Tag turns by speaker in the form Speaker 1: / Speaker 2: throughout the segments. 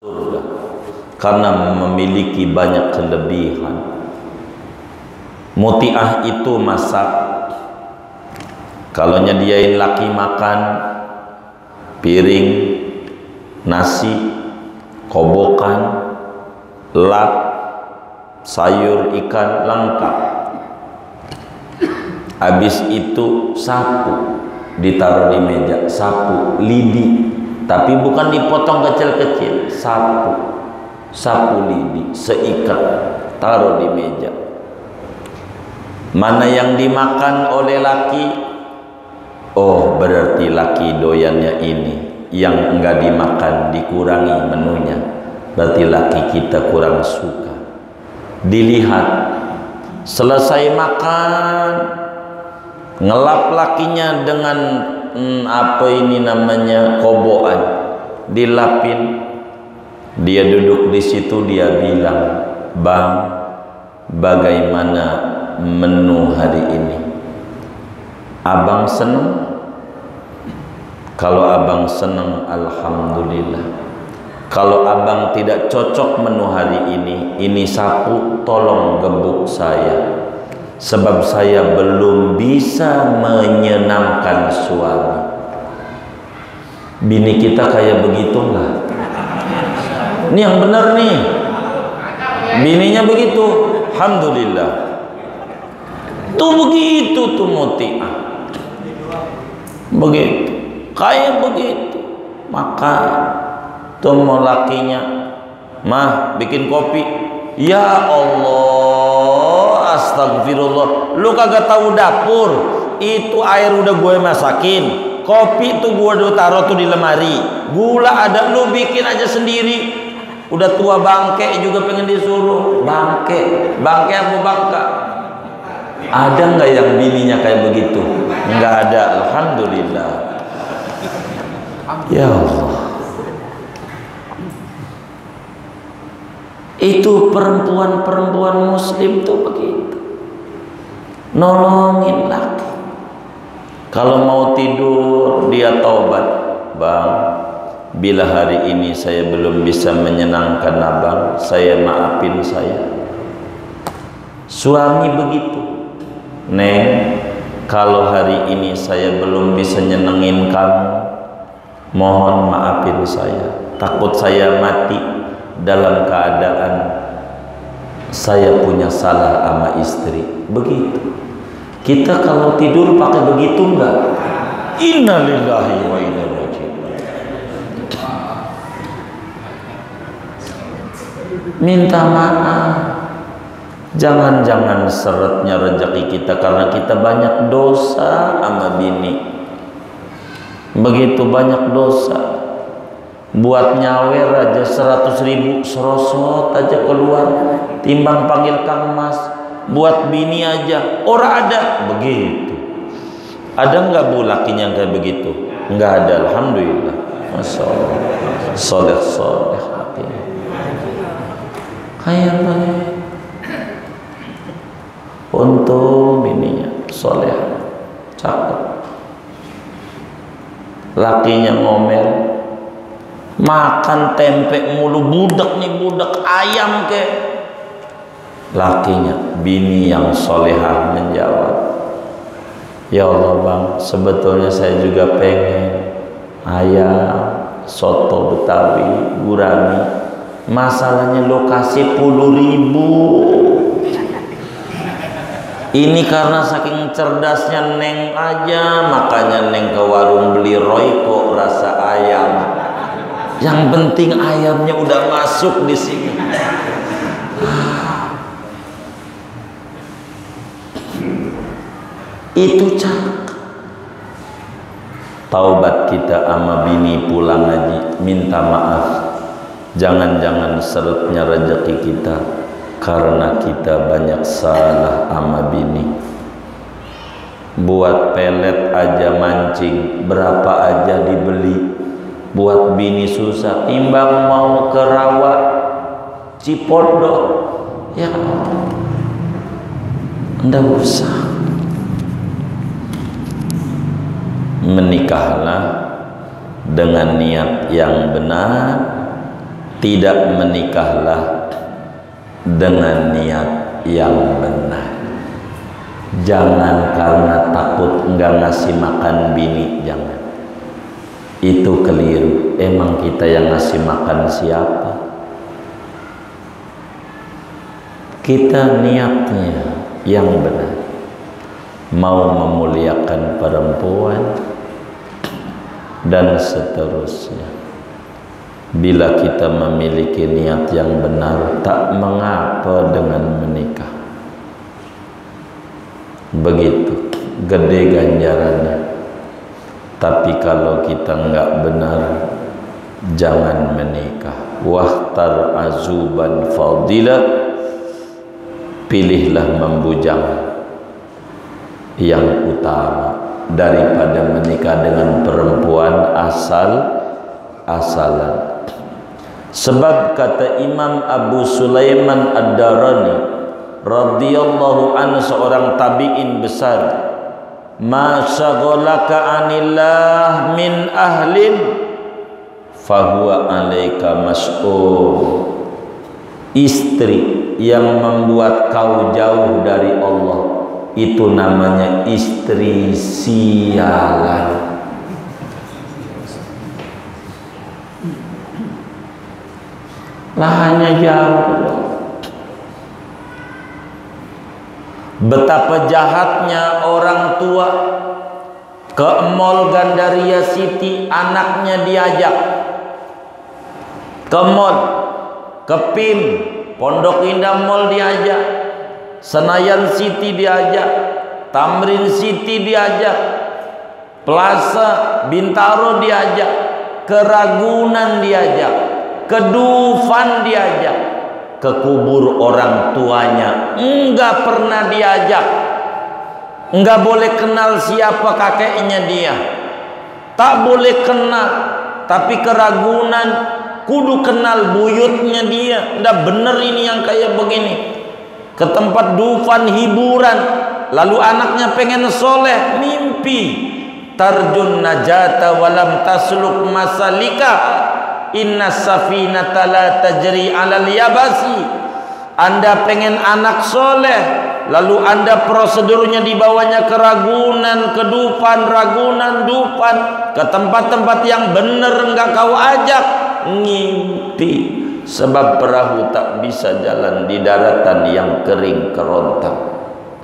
Speaker 1: surga karena memiliki banyak kelebihan. Muti'ah itu masak, kalau nyediain laki makan piring, nasi, kobokan, lap, sayur, ikan, lengkap. Habis itu sapu ditaruh di meja, sapu lidi, tapi bukan dipotong kecil-kecil, sapu lidi seikat taruh di meja. Mana yang dimakan oleh laki, oh berarti laki doyannya ini. Yang enggak dimakan dikurangi menunya, berarti laki kita kurang suka. Dilihat selesai makan, ngelap lakinya dengan apa ini namanya, kobokan, dilapin. Dia duduk di situ, dia bilang, "Bang, bagaimana menu hari ini? Abang senang?" Kalau abang senang, alhamdulillah. Kalau abang tidak cocok menu hari ini sapu tolong gebuk saya, sebab saya belum bisa menyenangkan suami. Bini kita kayak begitulah. Ini yang benar nih. Bininya begitu, alhamdulillah. Tuh begitu tuh muti'ah. Begitu. Kayak begitu. Maka tuh mau lakinya, "Mah, bikin kopi." Ya Allah, astagfirullah, lu kagak tahu dapur, itu air udah gue masakin, kopi tuh gue udah taruh tuh di lemari, gula ada, lu bikin aja sendiri. Udah tua bangke juga pengen disuruh. Bangke apa bangka? Ada nggak yang bininya kayak begitu? Nggak ada, alhamdulillah. Ya Allah, itu perempuan-perempuan muslim tuh begitu, nolongin laki. Kalau mau tidur dia taubat, "Bang, bila hari ini saya belum bisa menyenangkan abang, saya maafin saya." Suami begitu, "Neng, kalau hari ini saya belum bisa nyenengin kamu, mohon maafin saya. Takut saya mati dalam keadaan saya punya salah sama istri." Begitu. Kita kalau tidur pakai begitu enggak? Innalillahi wa inna ilaihi raji'un. Minta maaf. Jangan-jangan seretnya rezeki kita karena kita banyak dosa sama bini. Begitu banyak dosa, buat nyawer aja 100.000 serosot aja keluar, timbang panggil Kang Mas. Buat bini aja ora ada begitu. Ada nggak bu lakinya kayak begitu? Nggak ada, alhamdulillah. Masya Allah, soleh lakinya kayak begitu. Untung bininya soleh, cakep. Lakinya ngomel, makan tempe mulu, budak nih, budak ayam ke. Lakinya, bini yang solehah menjawab, "Ya Allah bang, sebetulnya saya juga pengen ayam, soto Betawi, gurami. Masalahnya lokasi 10.000. Ini karena saking cerdasnya Neng aja, makanya Neng ke warung beli Royco rasa ayam. Yang penting ayamnya udah masuk di sini." Itu cakep. Taubat kita sama bini pulang ngaji, minta maaf. Jangan-jangan seretnya rezeki kita karena kita banyak salah sama bini. Buat pelet aja mancing, berapa aja dibeli. Buat bini susah, timbang mau ke rawa Cipondo, ya ndak usah. Menikahlah dengan niat yang benar, tidak menikahlah dengan niat yang benar. Jangan karena takut enggak ngasih makan bini, jangan. Itu keliru. Emang kita yang ngasih makan siapa? Kita niatnya yang benar, mau memuliakan perempuan dan seterusnya. Bila kita memiliki niat yang benar, tak mengapa dengan menikah. Begitu gede ganjarannya. Tapi kalau kita enggak benar, jangan menikah. Wahtar azuban fadilah, pilihlah membujang yang utama daripada menikah dengan perempuan asal-asalan. Sebab kata Imam Abu Sulaiman Ad-Darani radhiyallahu anhu, seorang tabi'in besar, ma syaghalaka anillah min ahlin fahuwa alaika mas'ul. Istri yang membuat kau jauh dari Allah, itu namanya istri sialan. Lahannya jauh. Betapa jahatnya orang tua ke mall Gandaria City, anaknya diajak ke mall, ke PIM, Pondok Indah Mall diajak, Senayan City diajak, Tamrin City diajak, Plaza Bintaro diajak, ke Ragunan diajak, ke Dufan diajak, ke kubur orang tuanya enggak pernah diajak. Enggak boleh kenal siapa kakeknya dia, tak boleh kenal. Tapi ke Ragunan kudu kenal buyutnya dia. Ndak bener ini yang kayak begini. Ke tempat Dufan hiburan, lalu anaknya pengen soleh, mimpi tarjun najata walam tasluk masalika, inna safinata la tajri alal yabasi. Anda pengen anak soleh, lalu Anda prosedurnya dibawanya ke Ragunan, ke Dufan, Ragunan, Dufan, ke tempat-tempat yang bener enggak kau ajak, ngimpi. Sebab perahu tak bisa jalan di daratan yang kering kerontang,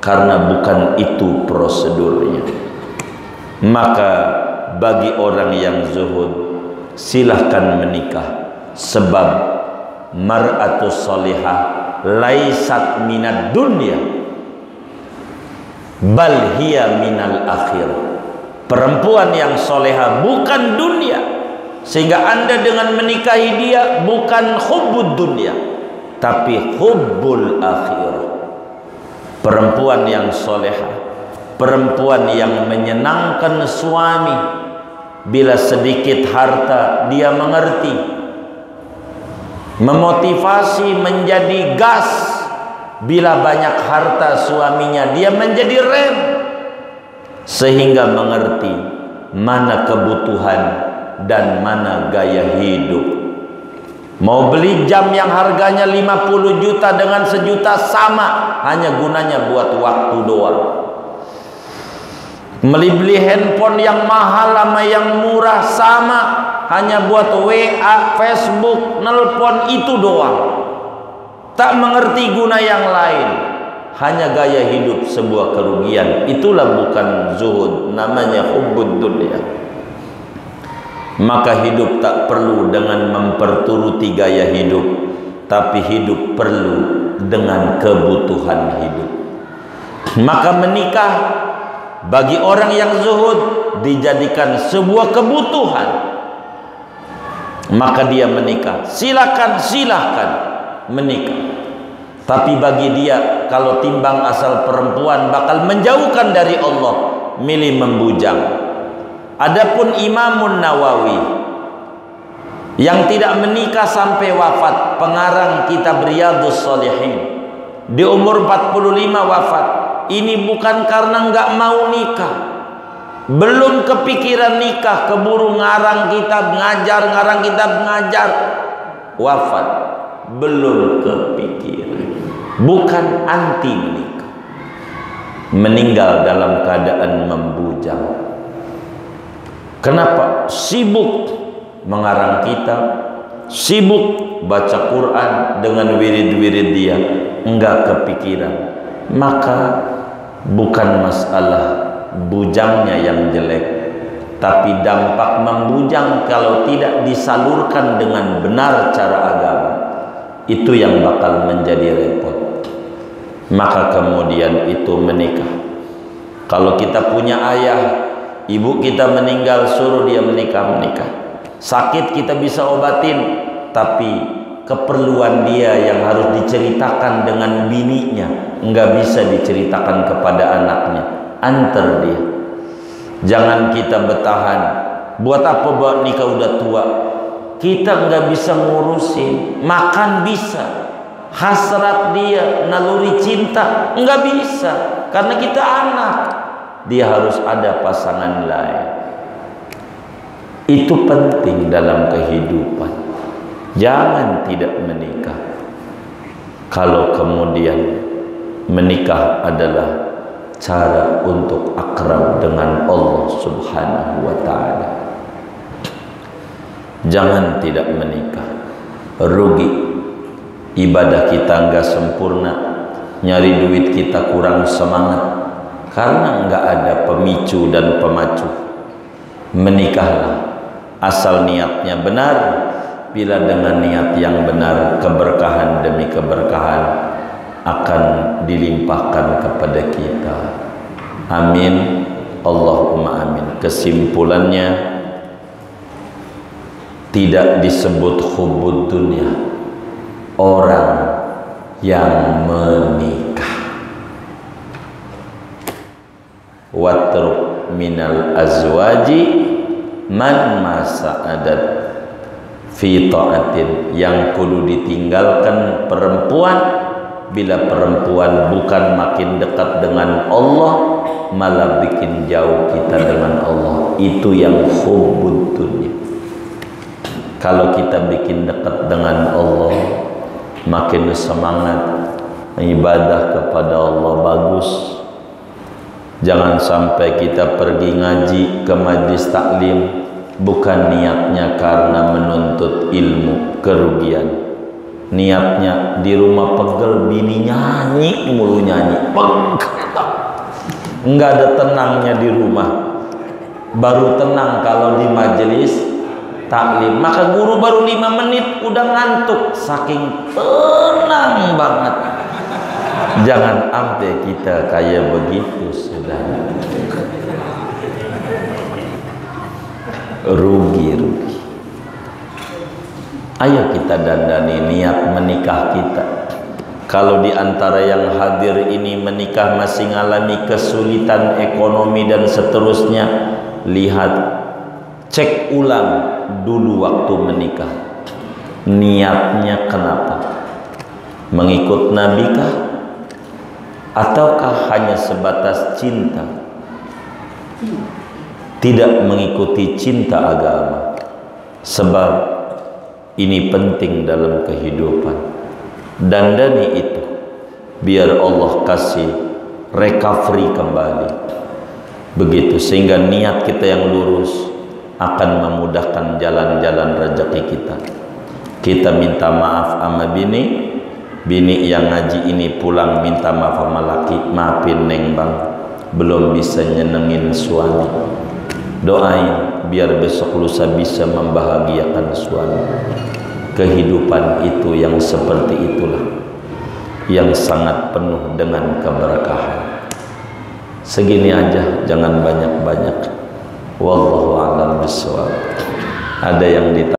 Speaker 1: karena bukan itu prosedurnya. Maka bagi orang yang zuhud, silahkan menikah. Sebab mar'atus salihah laisat minad dunya bal hiya minal akhir. Perempuan yang soleha bukan dunia, sehingga Anda dengan menikahi dia bukan hubbud dunia, tapi hubbul akhir. Perempuan yang soleha, perempuan yang menyenangkan suami. Bila sedikit harta dia mengerti, memotivasi menjadi gas. Bila banyak harta suaminya, dia menjadi rem, sehingga mengerti mana kebutuhan dan mana gaya hidup. Mau beli jam yang harganya 50 juta dengan 1 juta sama, hanya gunanya buat waktu doang. Beli handphone yang mahal sama yang murah sama, hanya buat WA, Facebook, nelpon, itu doang. Tak mengerti guna yang lain, hanya gaya hidup sebuah kerugian. Itulah bukan zuhud, namanya hubbud dunya. Maka hidup tak perlu dengan memperturuti gaya hidup, tapi hidup perlu dengan kebutuhan hidup. Maka menikah bagi orang yang zuhud dijadikan sebuah kebutuhan, maka dia menikah. Silakan menikah. Tapi bagi dia, kalau timbang asal perempuan bakal menjauhkan dari Allah, milih membujang. Adapun Imamun Nawawi yang tidak menikah sampai wafat, pengarang kitab Riyadhus Shalihin, di umur 45 wafat. Ini bukan karena nggak mau nikah, belum kepikiran nikah, keburu ngarang kitab ngajar, wafat belum kepikiran. Bukan anti menikah, meninggal dalam keadaan membujang. Kenapa? Sibuk mengarang kitab, sibuk baca Quran dengan wirid-wirid dia, enggak kepikiran. Maka bukan masalah bujangnya yang jelek, tapi dampak membujang kalau tidak disalurkan dengan benar cara agama, itu yang bakal menjadi repot. Maka kemudian itu menikah. Kalau kita punya ayah, ibu kita meninggal, suruh dia menikah. Sakit kita bisa obatin, tapi keperluan dia yang harus diceritakan dengan bininya enggak bisa diceritakan kepada anaknya. Antar dia. Jangan kita bertahan. Buat apa buat nikah udah tua? Kita enggak bisa ngurusin. Makan bisa, hasrat dia, naluri cinta enggak bisa, karena kita anak. Dia harus ada pasangan lain. Itu penting dalam kehidupan. Jangan tidak menikah. Kalau kemudian menikah adalah cara untuk akrab dengan Allah Subhanahu wa ta'ala, jangan tidak menikah. Rugi, ibadah kita enggak sempurna, nyari duit kita kurang semangat karena enggak ada pemicu dan pemacu. Menikahlah asal niatnya benar. Bila dengan niat yang benar, keberkahan demi keberkahan akan dilimpahkan kepada kita. Amin, Allahumma amin. Kesimpulannya, tidak disebut hubbud dunia orang yang menikah. Watruk minal azwaji man masa'adat fi ta'atin, yang kudu ditinggalkan perempuan bila perempuan bukan makin dekat dengan Allah, malah bikin jauh kita dengan Allah. Itu yang hubbud dunya. Kalau kita bikin dekat dengan Allah, makin semangat ibadah kepada Allah bagus. Jangan sampai kita pergi ngaji ke majlis taklim bukan niatnya karena menuntut ilmu, kerugian. Niatnya di rumah pegel, bini nyanyi mulu, pegel, enggak ada tenangnya di rumah. Baru tenang kalau di majelis taklim. Maka guru baru 5 menit udah ngantuk, saking tenang banget. Jangan sampai kita kayak begitu, sudah rugi. Ayo kita dandani niat menikah kita. Kalau di antara yang hadir ini menikah masih ngalami kesulitan ekonomi dan seterusnya, lihat, cek ulang dulu waktu menikah. Niatnya kenapa? Mengikut Nabi kah? Ataukah hanya sebatas cinta? Tidak mengikuti cinta agama. Sebab ini penting dalam kehidupan. Dandani itu biar Allah kasih recovery kembali. Begitu, sehingga niat kita yang lurus akan memudahkan jalan-jalan rezeki kita. Kita minta maaf sama bini yang ngaji ini pulang minta maaf sama laki, maafin neng bang, belum bisa nyenengin suami. Doain biar besok lusa bisa membahagiakan suami. Kehidupan itu yang seperti itulah, yang sangat penuh dengan keberkahan. Segini aja, jangan banyak-banyak. Wallahu a'lam bishawab. Ada yang ditanya?